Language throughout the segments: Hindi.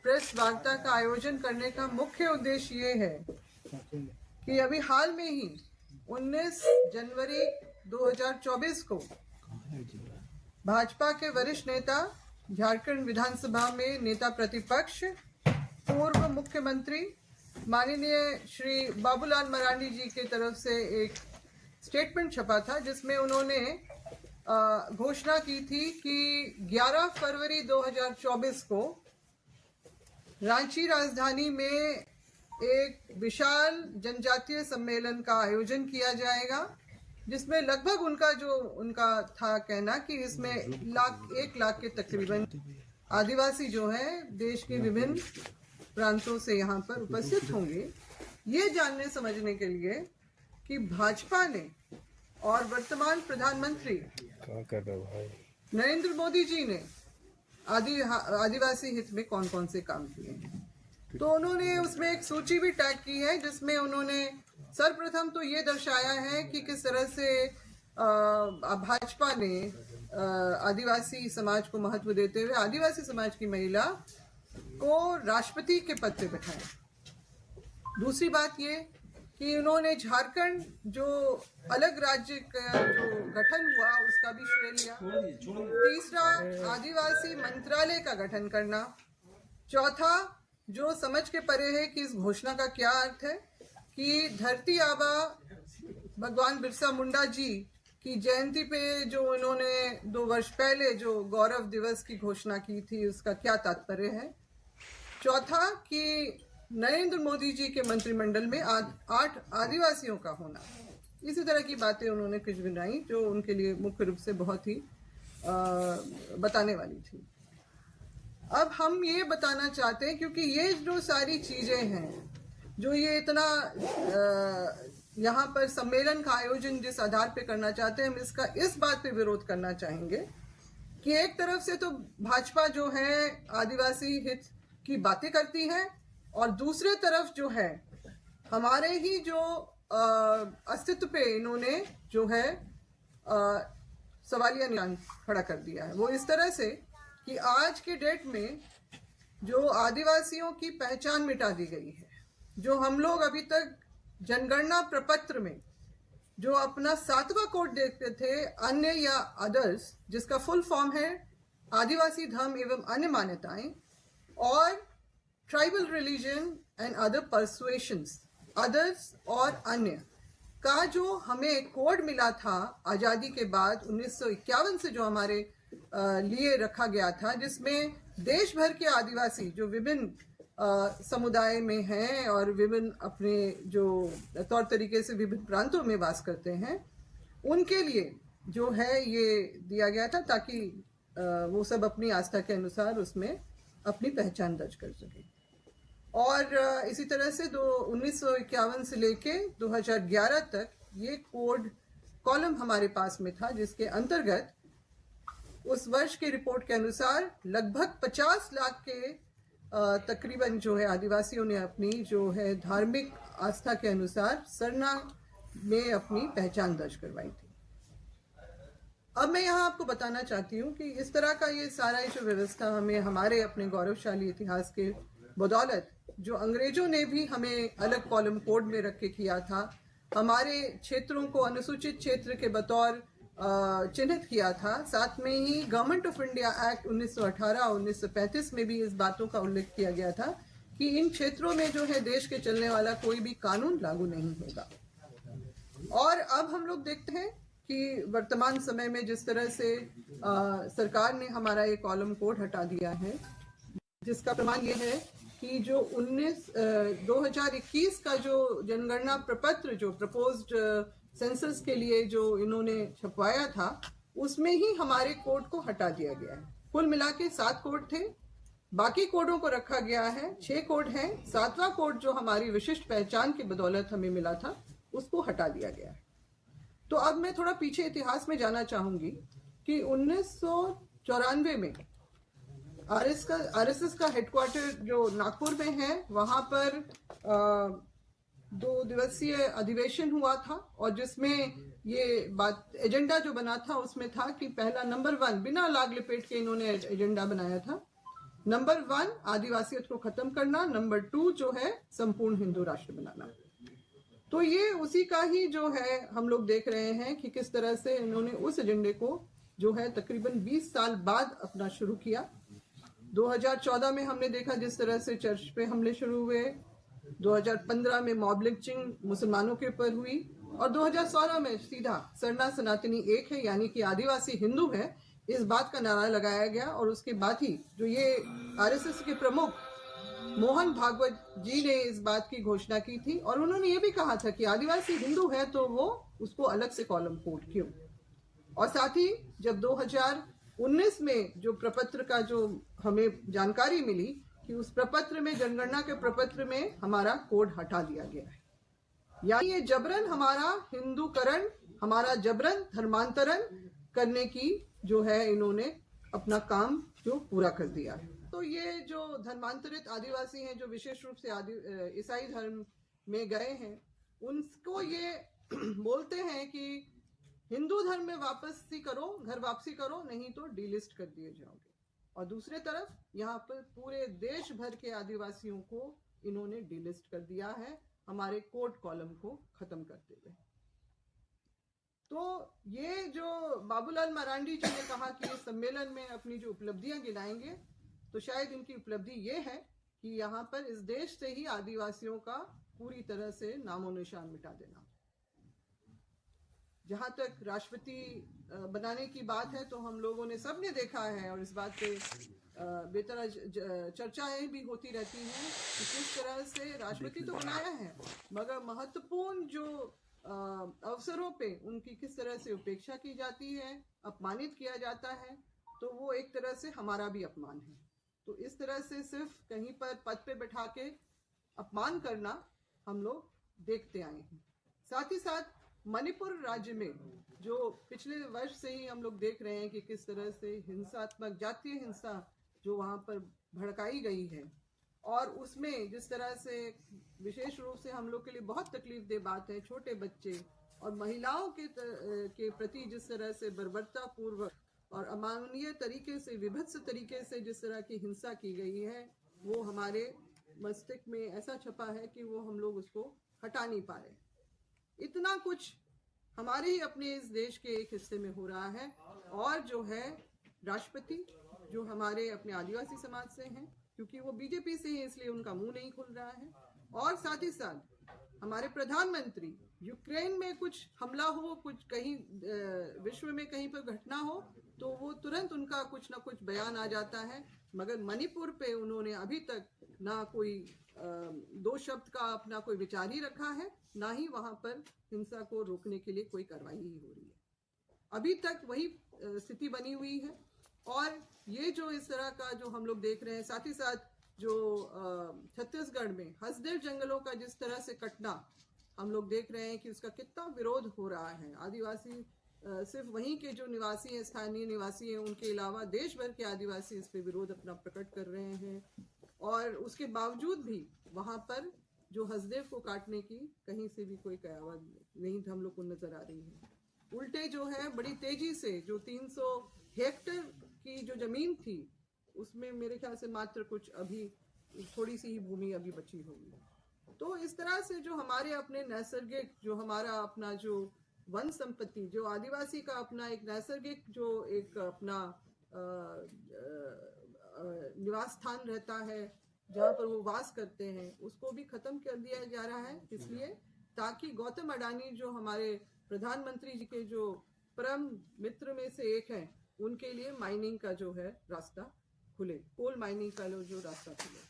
प्रेस वार्ता का आयोजन करने का मुख्य उद्देश्य ये है कि अभी हाल में ही 19 जनवरी 2024 को भाजपा के वरिष्ठ नेता, झारखंड विधानसभा में नेता प्रतिपक्ष, पूर्व मुख्यमंत्री माननीय श्री बाबूलाल मरांडी जी की तरफ से एक स्टेटमेंट छपा था, जिसमें उन्होंने घोषणा की थी कि 11 फरवरी 2024 को रांची राजधानी में एक विशाल जनजातीय सम्मेलन का आयोजन किया जाएगा, जिसमें लगभग उनका था कहना कि इसमें 1 लाख के तकरीबन आदिवासी जो हैं देश के विभिन्न प्रांतों से यहाँ पर उपस्थित होंगे। ये जानने समझने के लिए कि भाजपा ने और वर्तमान प्रधानमंत्री नरेंद्र मोदी जी ने आदिवासी हित में कौन कौन से काम किए हैं, तो उन्होंने उसमें एक सूची भी टैग की है, जिसमें उन्होंने सर्वप्रथम तो ये दर्शाया है कि किस तरह से भाजपा ने आदिवासी समाज को महत्व देते हुए आदिवासी समाज की महिला को राष्ट्रपति के पद पे बैठाया। दूसरी बात ये कि उन्होंने झारखंड जो अलग राज्य का जो गठन हुआ उसका भी श्रेय लिया। तीसरा, आदिवासी मंत्रालय का गठन करना। चौथा, जो समझ के परे है कि इस घोषणा का क्या अर्थ है कि धरती आबा भगवान बिरसा मुंडा जी की जयंती पे जो उन्होंने 2 वर्ष पहले जो गौरव दिवस की घोषणा की थी, उसका क्या तात्पर्य है। चौथा, कि नरेंद्र मोदी जी के मंत्रिमंडल में 8 आदिवासियों का होना। इसी तरह की बातें उन्होंने कुछ गिनाई जो उनके लिए मुख्य रूप से बहुत ही बताने वाली थी। अब हम ये बताना चाहते हैं, क्योंकि ये जो सारी चीजें हैं, जो ये इतना यहाँ पर सम्मेलन का आयोजन जिस आधार पे करना चाहते हैं, हम इसका इस बात पे विरोध करना चाहेंगे कि एक तरफ से तो भाजपा जो है आदिवासी हित की बातें करती है, और दूसरे तरफ जो है हमारे ही जो अस्तित्व पे इन्होंने जो है सवालिया निशान खड़ा कर दिया है। वो इस तरह से कि आज के डेट में जो आदिवासियों की पहचान मिटा दी गई है, जो हम लोग अभी तक जनगणना प्रपत्र में जो अपना 7वां कोड देखते थे, अन्य या अदर्स, जिसका फुल फॉर्म है आदिवासी धर्म एवं अन्य मान्यताएं, और tribal religion and other persuasions, others और अन्य का जो हमें कोड मिला था आज़ादी के बाद 1951 से जो हमारे लिए रखा गया था, जिसमें देश भर के आदिवासी जो विभिन्न समुदाय में हैं और विभिन्न अपने जो तौर तरीके से विभिन्न प्रांतों में वास करते हैं, उनके लिए जो है ये दिया गया था ताकि वो सब अपनी आस्था के अनुसार उसमें अपनी पहचान दर्ज कर सके। और इसी तरह से 1951 से लेके 2011 तक ये कोड कॉलम हमारे पास में था, जिसके अंतर्गत उस वर्ष की रिपोर्ट के अनुसार लगभग 50 लाख के तकरीबन जो है आदिवासियों ने अपनी जो है धार्मिक आस्था के अनुसार सरना में अपनी पहचान दर्ज करवाई थी। अब मैं यहाँ आपको बताना चाहती हूँ कि इस तरह का ये सारा जो व्यवस्था हमें हमारे अपने गौरवशाली इतिहास के बदौलत, जो अंग्रेजों ने भी हमें अलग कॉलम कोड में रख के किया था, हमारे क्षेत्रों को अनुसूचित क्षेत्र के बतौर चिन्हित किया था, साथ में ही गवर्नमेंट ऑफ इंडिया एक्ट 1918 और 1935 में भी इस बातों का उल्लेख किया गया था कि इन क्षेत्रों में जो है देश के चलने वाला कोई भी कानून लागू नहीं होगा। और अब हम लोग देखते हैं कि वर्तमान समय में जिस तरह से सरकार ने हमारा ये कॉलम कोड हटा दिया है, जिसका प्रमाण ये है कि जो 2021 का जो जनगणना प्रपत्र जो प्रपोज्ड सेंसस के लिए जो इन्होंने छपवाया था, उसमें ही हमारे कोड को हटा दिया गया है। कुल मिला के 7 कोड थे, बाकी कोडों को रखा गया है, 6 कोड हैं। 7वां कोड जो हमारी विशिष्ट पहचान की बदौलत हमें मिला था, उसको हटा दिया गया है। तो अब मैं थोड़ा पीछे इतिहास में जाना चाहूंगी कि 1994 में आरएसएस का हेडक्वार्टर जो नागपुर में है, वहां पर 2 दिवसीय अधिवेशन हुआ था, और जिसमें ये बात एजेंडा जो बना था उसमें था कि पहला नंबर 1 बिना लाग लपेट के इन्होंने एजेंडा बनाया था नंबर 1 आदिवासियत को खत्म करना, नंबर 2 जो है संपूर्ण हिंदू राष्ट्र बनाना। तो ये उसी का ही जो है हम लोग देख रहे हैं कि किस तरह से इन्होंने उस एजेंडे को जो है तकरीबन 20 साल बाद अपना शुरू किया। 2014 में हमने देखा जिस तरह से चर्च पे हमले शुरू हुए, 2015 में मॉब लिंचिंग मुसलमानों के ऊपर हुई, और 2016 में सीधा सरना सनातनी एक है यानी कि आदिवासी हिंदू है, इस बात का नारा लगाया गया। और उसके बाद ही जो ये आरएसएस के प्रमुख मोहन भागवत जी ने इस बात की घोषणा की थी, और उन्होंने ये भी कहा था कि आदिवासी हिंदू है तो वो उसको अलग से कॉलम कोड क्यों। और साथ ही जब 2019 में जो प्रपत्र का जो हमें जानकारी मिली कि उस प्रपत्र में, जनगणना के प्रपत्र में हमारा कोड हटा दिया गया है, यानी ये जबरन हमारा हिंदूकरण, हमारा जबरन धर्मांतरण करने की जो है इन्होंने अपना काम जो पूरा कर दिया है। तो ये जो धर्मांतरित आदिवासी हैं जो विशेष रूप से ईसाई धर्म में गए हैं, उनको ये बोलते हैं कि हिंदू धर्म में वापसी करो, घर वापसी करो, नहीं तो डीलिस्ट कर दिए जाओगे। और दूसरे तरफ यहाँ पर पूरे देश भर के आदिवासियों को इन्होंने डीलिस्ट कर दिया है हमारे कोड कॉलम को खत्म करते हुए। तो ये जो बाबूलाल मरांडी जी ने कहा कि इस सम्मेलन में अपनी जो उपलब्धियां गिनाएंगे, तो शायद इनकी उपलब्धि ये है कि यहाँ पर इस देश से ही आदिवासियों का पूरी तरह से नामो निशान मिटा देना। जहां तक राष्ट्रपति बनाने की बात है, तो हम लोगों ने सबने देखा है और इस बात पे बेतरह चर्चाएं भी होती रहती हैं कि किस तरह से राष्ट्रपति तो बनाया है, मगर महत्वपूर्ण जो अवसरों पे उनकी किस तरह से उपेक्षा की जाती है, अपमानित किया जाता है, तो वो एक तरह से हमारा भी अपमान है। तो इस तरह से सिर्फ कहीं पर पद पे बैठा के अपमान करना हम लोग देखते आए हैं। साथ ही साथ मणिपुर राज्य में जो पिछले वर्ष से ही हम लोग देख रहे हैं कि किस तरह से हिंसात्मक जातीय हिंसा जो वहाँ पर भड़काई गई है, और उसमें जिस तरह से विशेष रूप से हम लोग के लिए बहुत तकलीफ दे बात है, छोटे बच्चे और महिलाओं के प्रति जिस तरह से बर्बरता पूर्वक और अमानवीय तरीके से, विभत्स तरीके से जिस तरह की हिंसा की गई है, वो हमारे मस्तिष्क में ऐसा छपा है कि वो हम लोग उसको हटा नहीं पा रहे। इतना कुछ हमारे ही अपने इस देश के एक हिस्से में हो रहा है, और जो है राष्ट्रपति जो हमारे अपने आदिवासी समाज से हैं, क्योंकि वो बीजेपी से हैं इसलिए उनका मुंह नहीं खुल रहा है, और साथ ही साथ हमारे प्रधानमंत्री यूक्रेन में कुछ हमला हो, कुछ कहीं विश्व में कहीं पर घटना हो, तो वो तुरंत उनका कुछ ना कुछ बयान आ जाता है, मगर मणिपुर पे उन्होंने अभी तक ना कोई दो शब्द का अपना कोई विचार ही रखा है, ना ही वहां पर हिंसा को रोकने के लिए कोई कार्रवाई ही हो रही है। अभी तक वही स्थिति बनी हुई है। और ये जो इस तरह का जो हम लोग देख रहे हैं, साथ ही साथ जो छत्तीसगढ़ में हसदेव जंगलों का जिस तरह से कटना हम लोग देख रहे हैं कि उसका कितना विरोध हो रहा है। आदिवासी सिर्फ वहीं के जो निवासी हैं, स्थानीय निवासी हैं, उनके अलावा देश भर के आदिवासी इस पे विरोध अपना प्रकट कर रहे हैं, और उसके बावजूद भी वहां पर जो हसदेव को काटने की कहीं से भी कोई कयावत नहीं हम लोग को नजर आ रही है। उल्टे जो है बड़ी तेजी से जो 300 हेक्टेयर की जो जमीन थी, उसमें मेरे ख्याल से मात्र कुछ अभी थोड़ी सी ही भूमि अभी बची होगी। तो इस तरह से जो हमारे अपने नैसर्गिक, जो हमारा अपना जो वन संपत्ति, जो आदिवासी का अपना एक नैसर्गिक जो एक अपना निवास स्थान रहता है जहाँ पर वो वास करते हैं, उसको भी खत्म कर दिया जा रहा है, इसलिए ताकि गौतम अडानी जो हमारे प्रधानमंत्री जी के जो परम मित्र में से एक हैं, उनके लिए माइनिंग का जो है रास्ता खुले, कोल माइनिंग का जो रास्ता खुले।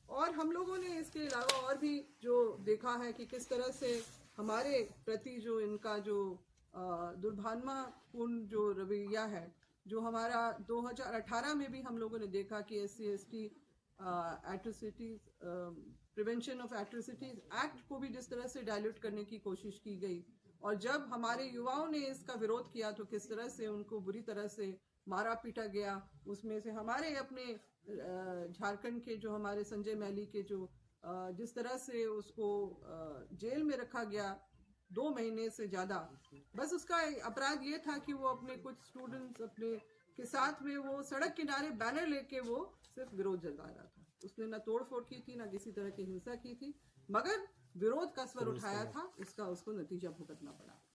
और हम लोगों ने इसके अलावा और भी जो देखा है कि किस तरह से हमारे प्रति जो इनका जो दुर्भावनापूर्ण जो रवैया है, जो हमारा 2018 में भी हम लोगों ने देखा कि SC/ST atrocities prevention of atrocities act को भी जिस तरह से डायल्यूट करने की कोशिश की गई, और जब हमारे युवाओं ने इसका विरोध किया तो किस तरह से उनको बुरी तरह से मारा पीटा गया। उसमें से हमारे अपने झारखंड के जो हमारे संजय मैली के जो जिस तरह से उसको जेल में रखा गया 2 महीने से ज़्यादा, बस उसका अपराध ये था कि वो अपने कुछ स्टूडेंट्स अपने के साथ में वो सड़क किनारे बैनर लेके वो सिर्फ विरोध जता रहा था। उसने ना तोड़फोड़ की थी, ना किसी तरह की हिंसा की थी, मगर विरोध का स्वर उठाया था, उसका उसको नतीजा भुगतना पड़ा।